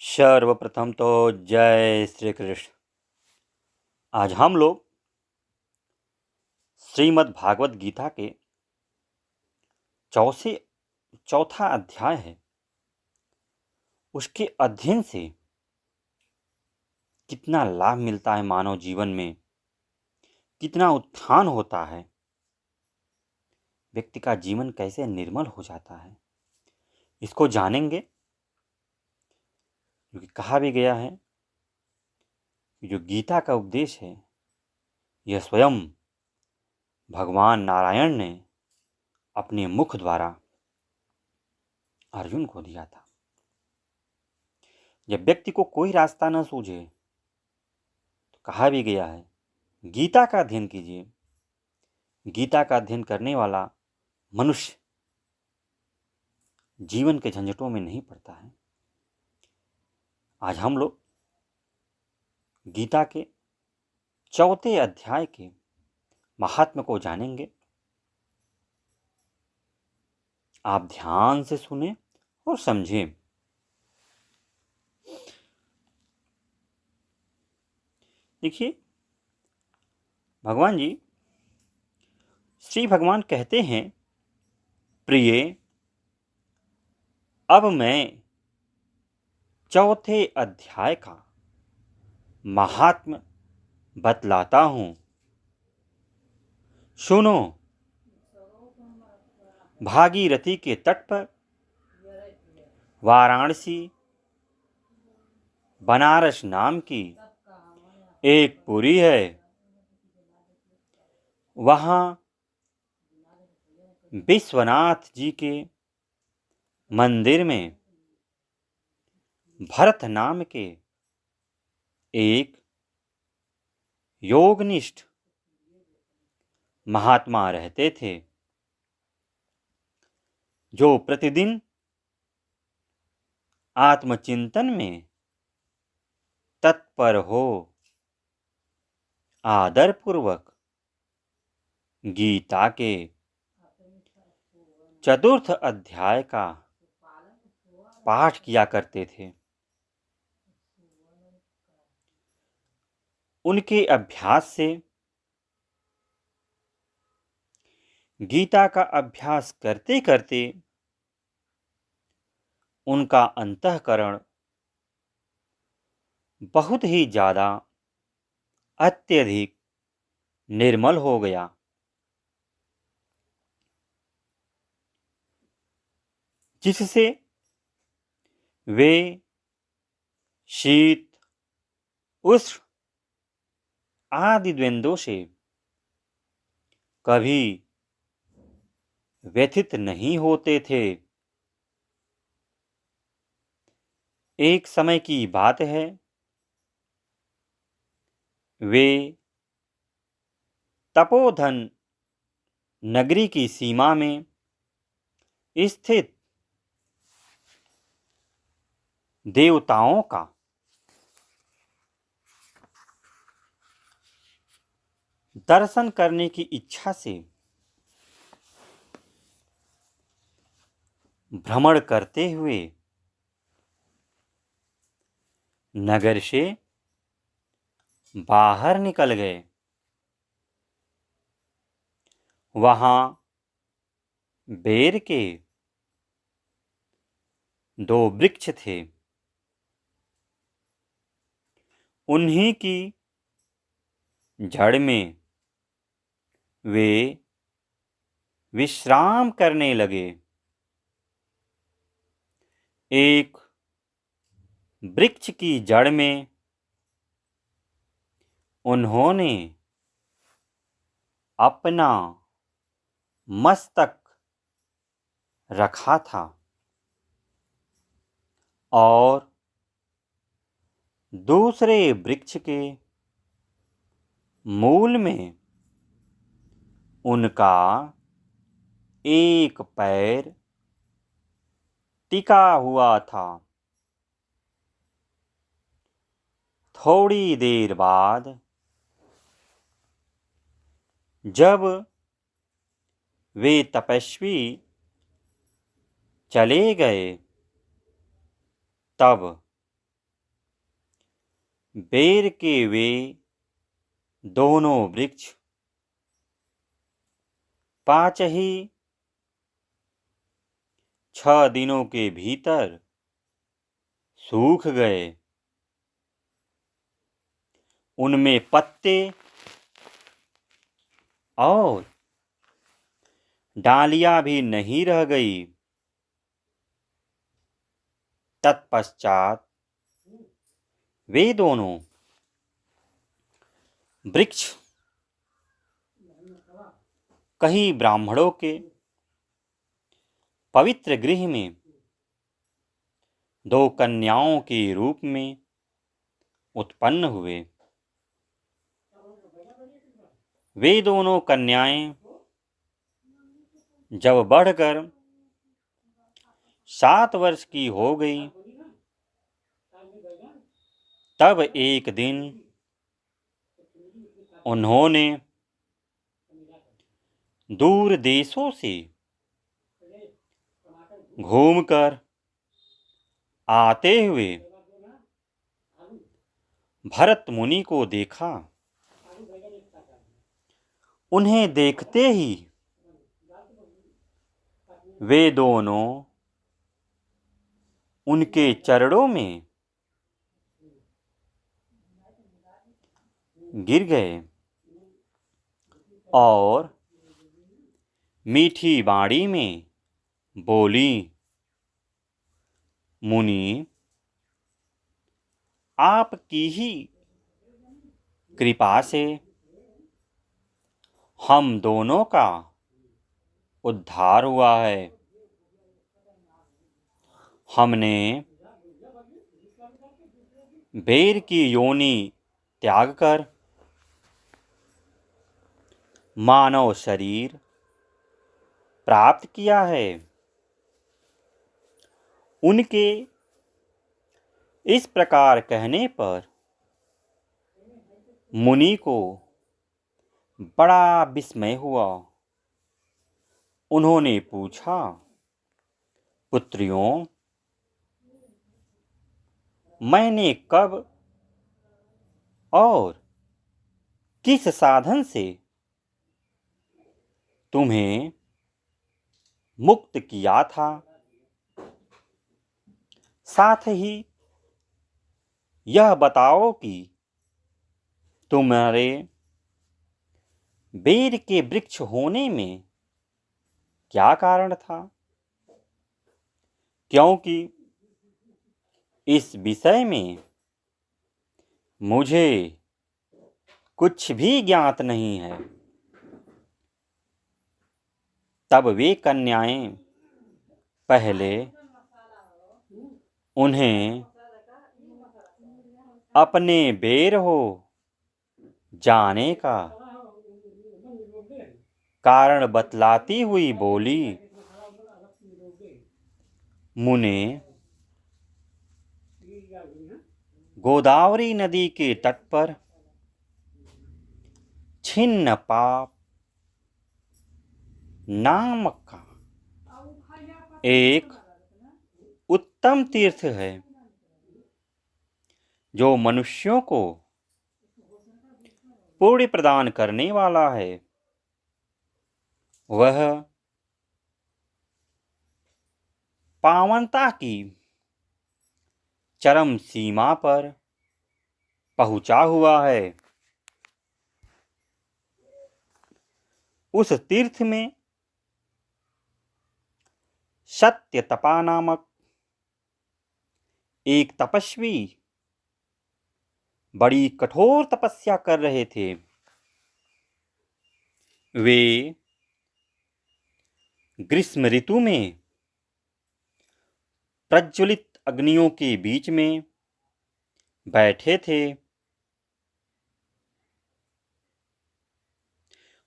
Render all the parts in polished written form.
सर्वप्रथम तो जय श्री कृष्ण। आज हम लोग श्रीमद् भागवत गीता के चौथे चौथा अध्याय है, उसके अध्ययन से कितना लाभ मिलता है मानव जीवन में, कितना उत्थान होता है, व्यक्ति का जीवन कैसे निर्मल हो जाता है, इसको जानेंगे। क्योंकि कहा भी गया है कि जो गीता का उपदेश है यह स्वयं भगवान नारायण ने अपने मुख द्वारा अर्जुन को दिया था। जब व्यक्ति को कोई रास्ता न सूझे तो कहा भी गया है गीता का अध्ययन कीजिए। गीता का अध्ययन करने वाला मनुष्य जीवन के झंझटों में नहीं पड़ता है। आज हम लोग गीता के चौथे अध्याय के महात्म्य को जानेंगे। आप ध्यान से सुने और समझें। देखिए, भगवान जी श्री भगवान कहते हैं, प्रिय, अब मैं चौथे अध्याय का महात्म्य बतलाता हूं, सुनो। भागीरथी के तट पर वाराणसी बनारस नाम की एक पुरी है। वहां विश्वनाथ जी के मंदिर में भरत नाम के एक योगनिष्ठ महात्मा रहते थे, जो प्रतिदिन आत्मचिंतन में तत्पर हो आदरपूर्वक गीता के चतुर्थ अध्याय का पाठ किया करते थे। उनके अभ्यास से गीता का अभ्यास करते करते उनका अंतःकरण बहुत ही ज़्यादा अत्यधिक निर्मल हो गया। जिससे वे शीत उष्ण आदि द्वंद्वों से कभी व्यथित नहीं होते थे। एक समय की बात है, वे तपोधन नगरी की सीमा में स्थित देवताओं का दर्शन करने की इच्छा से भ्रमण करते हुए नगर से बाहर निकल गए। वहां बेर के 2 वृक्ष थे। उन्हीं की जड़ में वे विश्राम करने लगे। एक वृक्ष की जड़ में उन्होंने अपना मस्तक रखा था और दूसरे वृक्ष के मूल में उनका एक पैर टिका हुआ था। थोड़ी देर बाद जब वे तपस्वी चले गए, तब बेर के वे दोनों वृक्ष 5 ही 6 दिनों के भीतर सूख गए। उनमें पत्ते और डालियां भी नहीं रह गई। तत्पश्चात वे दोनों वृक्ष कहीं ब्राह्मणों के पवित्र गृह में 2 कन्याओं के रूप में उत्पन्न हुए। वे दोनों कन्याएं जब बढ़कर 7 वर्ष की हो गई, तब एक दिन उन्होंने दूर देशों से घूमकर आते हुए भरत मुनि को देखा। उन्हें देखते ही वे दोनों उनके चरणों में गिर गए और मीठी बाणी में बोली, मुनि, आपकी ही कृपा से हम दोनों का उद्धार हुआ है। हमने बेर की योनि त्याग कर मानव शरीर प्राप्त किया है। उनके इस प्रकार कहने पर मुनि को बड़ा विस्मय हुआ। उन्होंने पूछा, पुत्रियों, मैंने कब और किस साधन से तुम्हें मुक्त किया था? साथ ही यह बताओ कि तुम्हारे बेर के वृक्ष होने में क्या कारण था? क्योंकि इस विषय में मुझे कुछ भी ज्ञात नहीं है। तब वे कन्याएं पहले उन्हें अपने बेर हो जाने का कारण बतलाती हुई बोली, मुने, गोदावरी नदी के तट पर छिन्न पाप नामक का एक उत्तम तीर्थ है, जो मनुष्यों को पुण्य प्रदान करने वाला है। वह पावनता की चरम सीमा पर पहुंचा हुआ है। उस तीर्थ में सत्यतपा नामक एक तपस्वी बड़ी कठोर तपस्या कर रहे थे। वे ग्रीष्म ऋतु में प्रज्वलित अग्नियों के बीच में बैठे थे।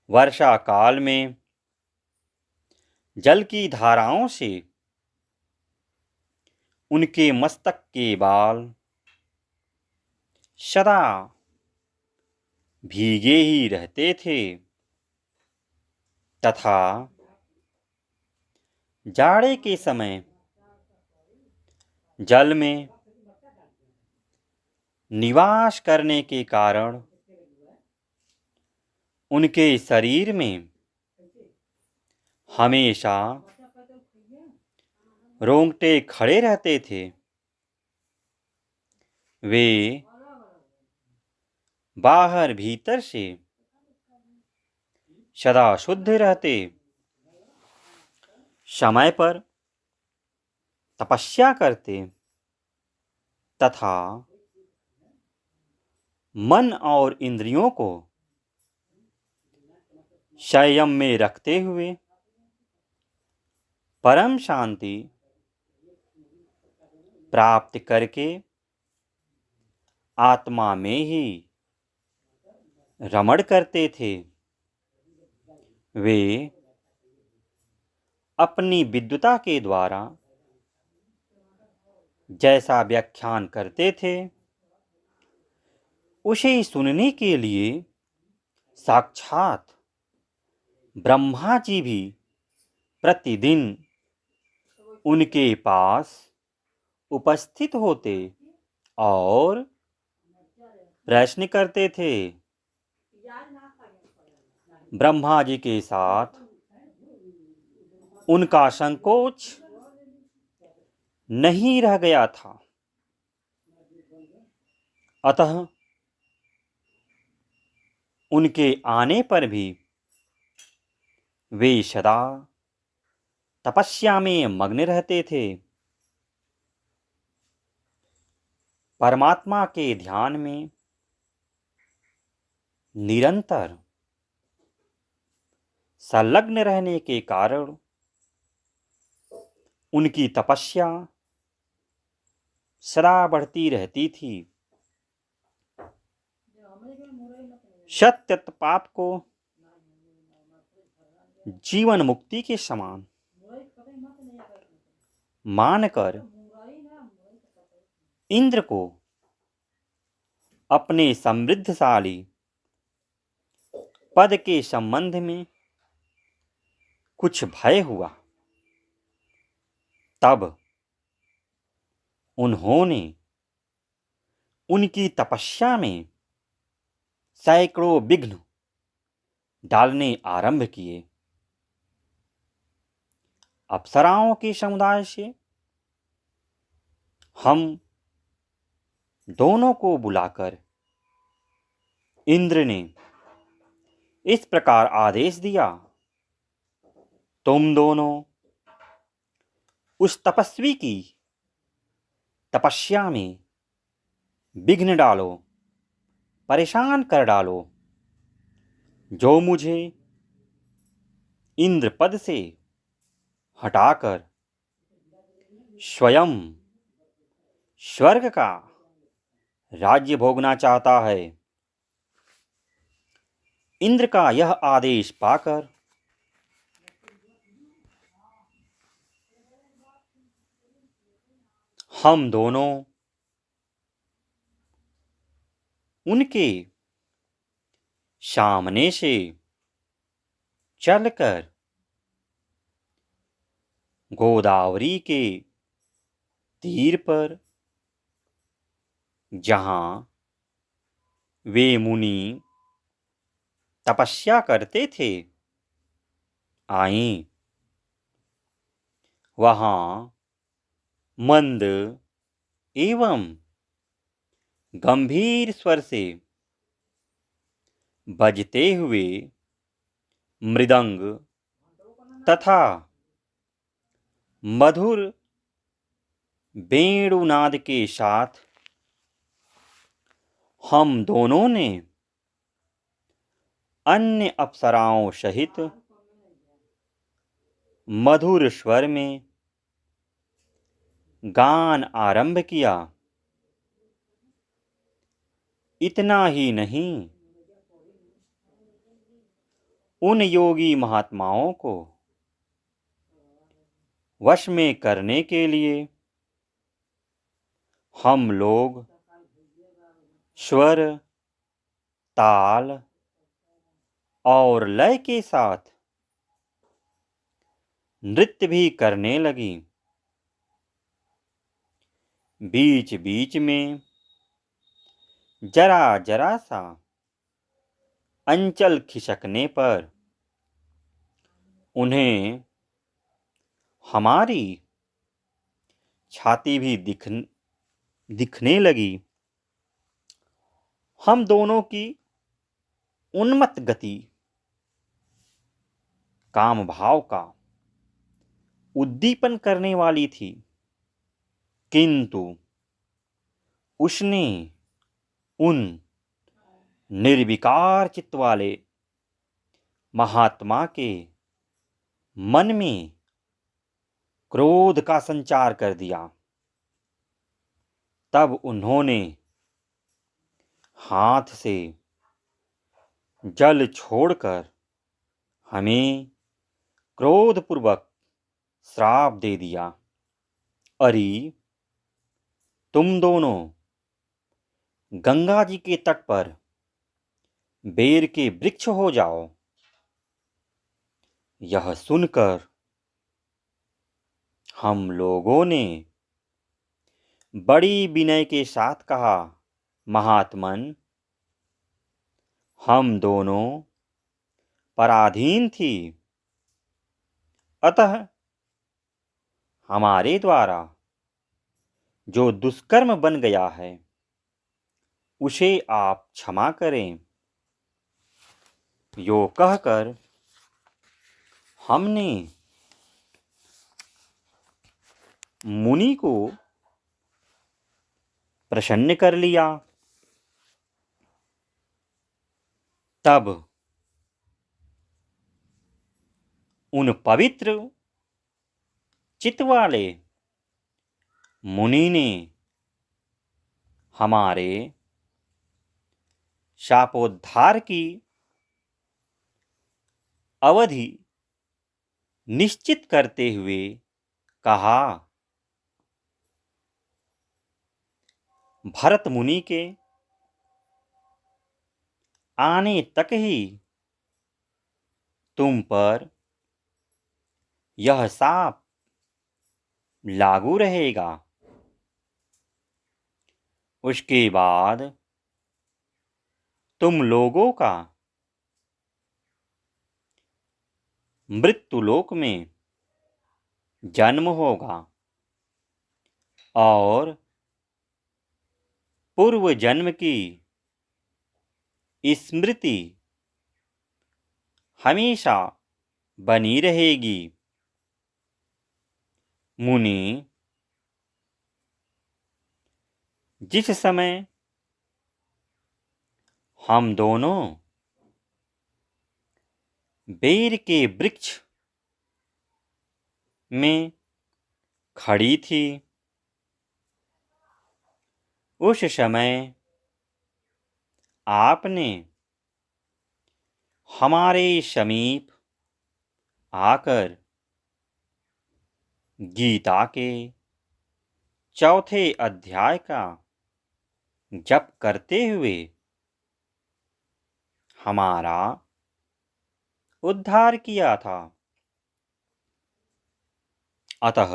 वर्षा काल में जल की धाराओं से उनके मस्तक के बाल सदा भीगे ही रहते थे तथा जाड़े के समय जल में निवास करने के कारण उनके शरीर में हमेशा रोंगटे खड़े रहते थे। वे बाहर भीतर से सदा शुद्ध रहते, समय पर तपस्या करते तथा मन और इंद्रियों को संयम में रखते हुए परम शांति प्राप्त करके आत्मा में ही रमण करते थे। वे अपनी विद्वता के द्वारा जैसा व्याख्यान करते थे, उसे सुनने के लिए साक्षात ब्रह्मा जी भी प्रतिदिन उनके पास उपस्थित होते और प्रश्न करते थे। ब्रह्मा जी के साथ उनका संकोच नहीं रह गया था, अतः उनके आने पर भी वे सदा तपस्या में मग्न रहते थे। परमात्मा के ध्यान में निरंतर संलग्न रहने के कारण उनकी तपस्या सदा बढ़ती रहती थी। सत्य पाप को जीवन मुक्ति के समान मानकर इंद्र को अपने समृद्धशाली पद के संबंध में कुछ भय हुआ। तब उन्होंने उनकी तपस्या में सैकड़ों विघ्न डालने आरंभ किए। अप्सराओं के समुदाय से हम दोनों को बुलाकर इंद्र ने इस प्रकार आदेश दिया, तुम दोनों उस तपस्वी की तपस्या में विघ्न डालो, परेशान कर डालो, जो मुझे इंद्र पद से हटाकर स्वयं स्वर्ग का राज्य भोगना चाहता है। इंद्र का यह आदेश पाकर हम दोनों उनके सामने से चलकर गोदावरी के तीर पर, जहां वे मुनि तपस्या करते थे, आए। वहां मंद एवं गंभीर स्वर से बजते हुए मृदंग तथा मधुर वेणुनाद के साथ हम दोनों ने अन्य अप्सराओं सहित मधुर स्वर में गान आरंभ किया। इतना ही नहीं, उन योगी महात्माओं को वश में करने के लिए हम लोग स्वर, ताल और लय के साथ नृत्य भी करने लगी। बीच बीच में जरा जरा सा अंचल खिसकने पर उन्हें हमारी छाती भी दिखने लगी। हम दोनों की उन्मत्त गति काम भाव का उद्दीपन करने वाली थी, किंतु उसने उन निर्विकार चित्त वाले महात्मा के मन में क्रोध का संचार कर दिया। तब उन्होंने हाथ से जल छोड़कर हमें क्रोधपूर्वक श्राप दे दिया, अरे तुम दोनों गंगा जी के तट पर बेर के वृक्ष हो जाओ। यह सुनकर हम लोगों ने बड़ी विनय के साथ कहा, महात्मन, हम दोनों पराधीन थी, अतः हमारे द्वारा जो दुष्कर्म बन गया है उसे आप क्षमा करें। यो कहकर हमने मुनि को प्रसन्न कर लिया। तब उन पवित्र चित्त वाले मुनि ने हमारे शापोद्धार की अवधि निश्चित करते हुए कहा, भरत मुनि के आने तक ही तुम पर यह शाप लागू रहेगा। उसके बाद तुम लोगों का मृत्युलोक में जन्म होगा और पूर्व जन्म की स्मृति हमेशा बनी रहेगी। मुनि, जिस समय हम दोनों बेर के वृक्ष में खड़ी थी, उस समय आपने हमारे समीप आकर गीता के चौथे अध्याय का जप करते हुए हमारा उद्धार किया था। अतः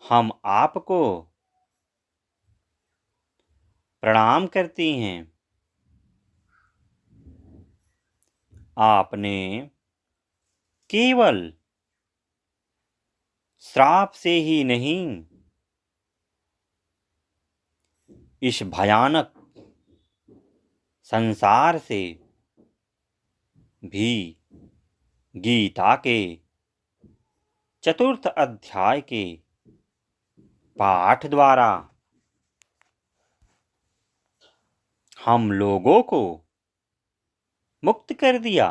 हम आपको प्रणाम करती हैं। आपने केवल श्राप से ही नहीं, इस भयानक संसार से भी गीता के चतुर्थ अध्याय के पाठ द्वारा हम लोगों को मुक्त कर दिया।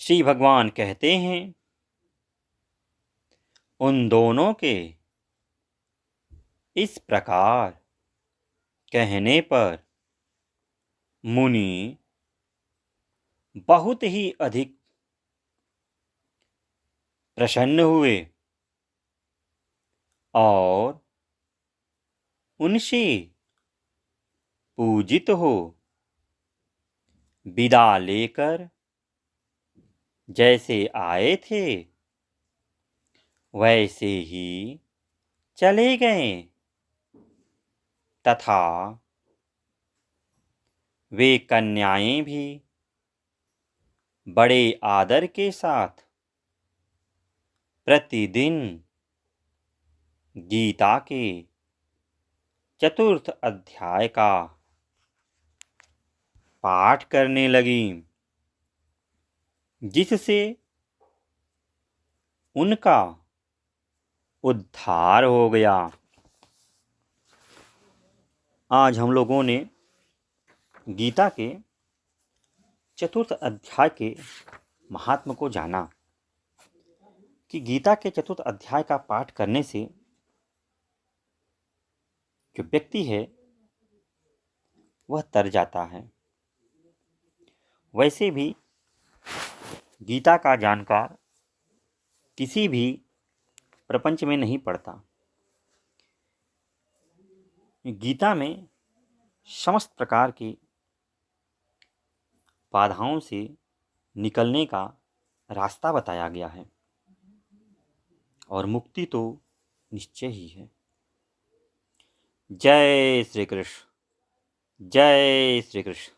श्री भगवान कहते हैं, उन दोनों के इस प्रकार कहने पर मुनि बहुत ही अधिक प्रसन्न हुए और उनसे पूजित हो विदा लेकर जैसे आए थे वैसे ही चले गए तथा वे कन्याएं भी बड़े आदर के साथ प्रतिदिन गीता के चतुर्थ अध्याय का पाठ करने लगी, जिससे उनका उद्धार हो गया। आज हम लोगों ने गीता के चतुर्थ अध्याय के महात्म को जाना कि गीता के चतुर्थ अध्याय का पाठ करने से जो व्यक्ति है वह तर जाता है। वैसे भी गीता का जानकार किसी भी प्रपंच में नहीं पड़ता। गीता में समस्त प्रकार की बाधाओं से निकलने का रास्ता बताया गया है और मुक्ति तो निश्चय ही है। जय श्री कृष्ण, जय श्री कृष्ण।